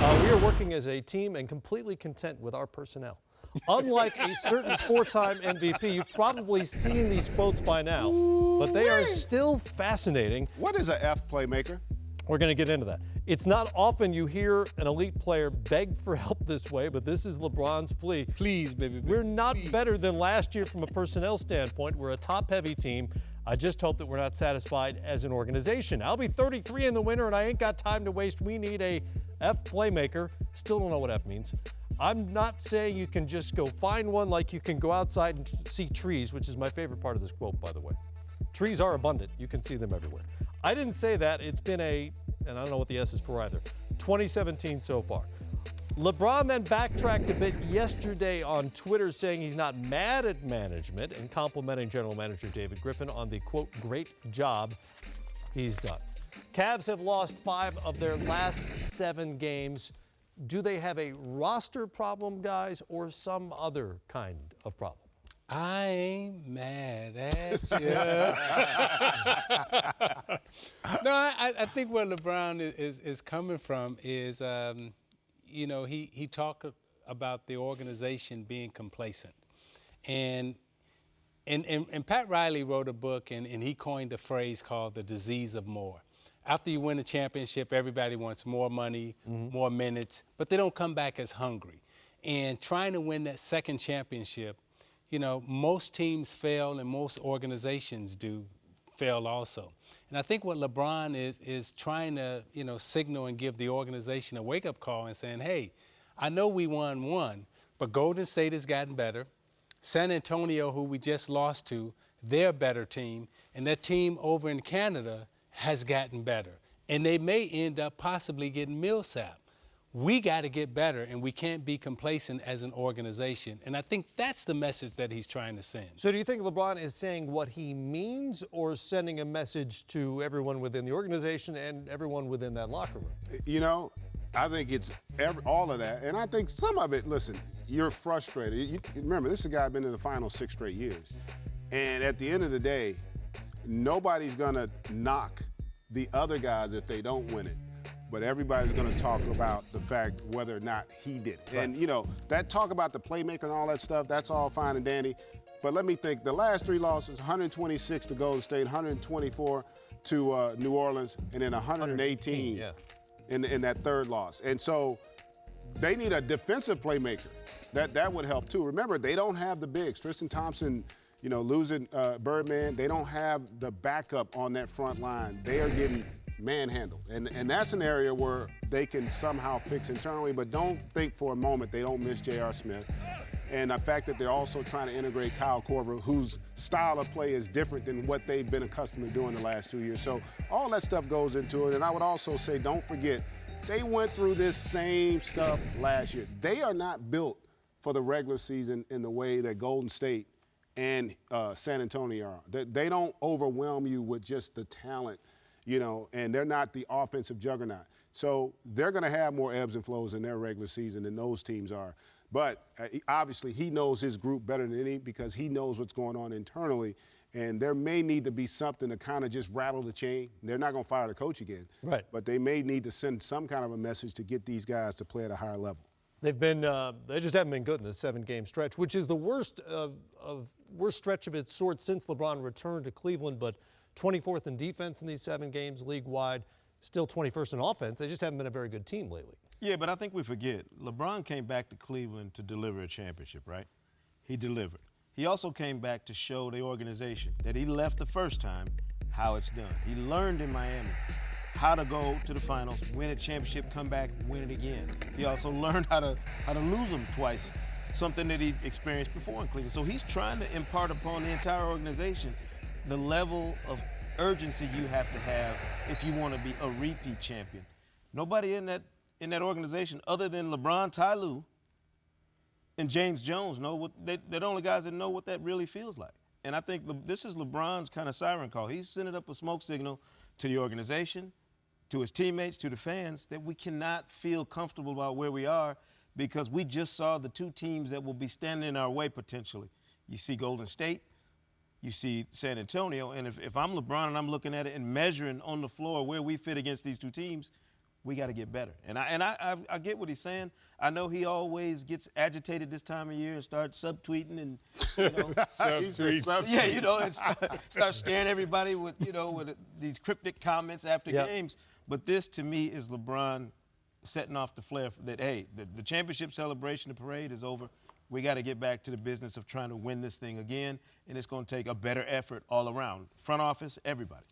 We are working as a team and completely content with our personnel. Unlike a certain four-time MVP, you've probably seen these quotes by now, but they are still fascinating. What is an F playmaker? We're going to get into that. It's not often you hear an elite player beg for help this way, but this is LeBron's plea. Please, baby. We're not better than last year from a personnel standpoint. We're a top-heavy team. I just hope that we're not satisfied as an organization. I'll be 33 in the winter, and I ain't got time to waste. We need a F playmaker. Still don't know what F means. I'm not saying you can just go find one like you can go outside and see trees, which is my favorite part of this quote, by the way. Trees are abundant. You can see them everywhere. I didn't say that. It's been and I don't know what the S is for either, 2017 so far. LeBron then backtracked a bit yesterday on Twitter, saying he's not mad at management and complimenting General Manager David Griffin on the, quote, great job he's done. Cavs have lost 5 of their last 7 games. Do they have a roster problem, guys, or some other kind of problem? I ain't mad at you. No, I think where LeBron is coming from is, he talked about the organization being complacent. And Pat Riley wrote a book, and he coined a phrase called the disease of more. After you win a championship, everybody wants more money, more minutes, but they don't come back as hungry. And trying to win that second championship, most teams fail and most organizations do fail also. And I think what LeBron is trying to, signal and give the organization a wake-up call and saying, hey, I know we won one, but Golden State has gotten better. San Antonio, who we just lost to, they're a better team. And that team over in Canada has gotten better. And they may end up possibly getting Millsap. We got to get better, and we can't be complacent as an organization. And I think that's the message that he's trying to send. So do you think LeBron is saying what he means or sending a message to everyone within the organization and everyone within that locker room? I think it's all of that. And I think some of it, listen, you're frustrated. Remember, this is a guy who's been in the finals 6 straight years. And at the end of the day, nobody's going to knock the other guys if they don't win it. But everybody's going to talk about the fact whether or not he did it. Right. And, that talk about the playmaker and all that stuff, that's all fine and dandy. But let me think, the last 3 losses, 126 to Golden State, 124 to New Orleans, and then 118 in that third loss. And so they need a defensive playmaker. That would help, too. Remember, they don't have the bigs. Tristan Thompson, losing Birdman, they don't have the backup on that front line. They are getting manhandled. And that's an area where they can somehow fix internally, but don't think for a moment they don't miss J.R. Smith. And the fact that they're also trying to integrate Kyle Korver, whose style of play is different than what they've been accustomed to doing the last 2 years. So all that stuff goes into it. And I would also say, don't forget, they went through this same stuff last year. They are not built for the regular season in the way that Golden State and San Antonio are. They don't overwhelm you with just the talent, and they're not the offensive juggernaut. So they're going to have more ebbs and flows in their regular season than those teams are. But obviously he knows his group better than any because he knows what's going on internally. And there may need to be something to kind of just rattle the chain. They're not going to fire the coach again. Right. But they may need to send some kind of a message to get these guys to play at a higher level. They just haven't been good in this 7-game stretch, which is the worst stretch of its sort since LeBron returned to Cleveland, but 24th in defense in these 7 games league-wide, still 21st in offense. They just haven't been a very good team lately. Yeah, but I think we forget. LeBron came back to Cleveland to deliver a championship, right? He delivered. He also came back to show the organization that he left the first time how it's done. He learned in Miami how to go to the finals, win a championship, come back, win it again. He also learned how to lose them twice, something that he experienced before in Cleveland. So he's trying to impart upon the entire organization the level of urgency you have to have if you want to be a repeat champion. Nobody in that organization other than LeBron, Ty Lue, and James Jones they're the only guys that know what that really feels like. And I think this is LeBron's kind of siren call. He's sending up a smoke signal to the organization, to his teammates, to the fans, that we cannot feel comfortable about where we are because we just saw the 2 teams that will be standing in our way potentially. You see Golden State, you see San Antonio, and if I'm LeBron and I'm looking at it and measuring on the floor where we fit against these 2 teams, we got to get better. And I get what he's saying. I know he always gets agitated this time of year and starts subtweeting and, you know, yeah, you know, and start scaring everybody with, you know, with these cryptic comments after games. But this, to me, is LeBron setting off the flare that, hey, the championship celebration, the parade is over. We got to get back to the business of trying to win this thing again, and it's going to take a better effort all around. Front office, everybody.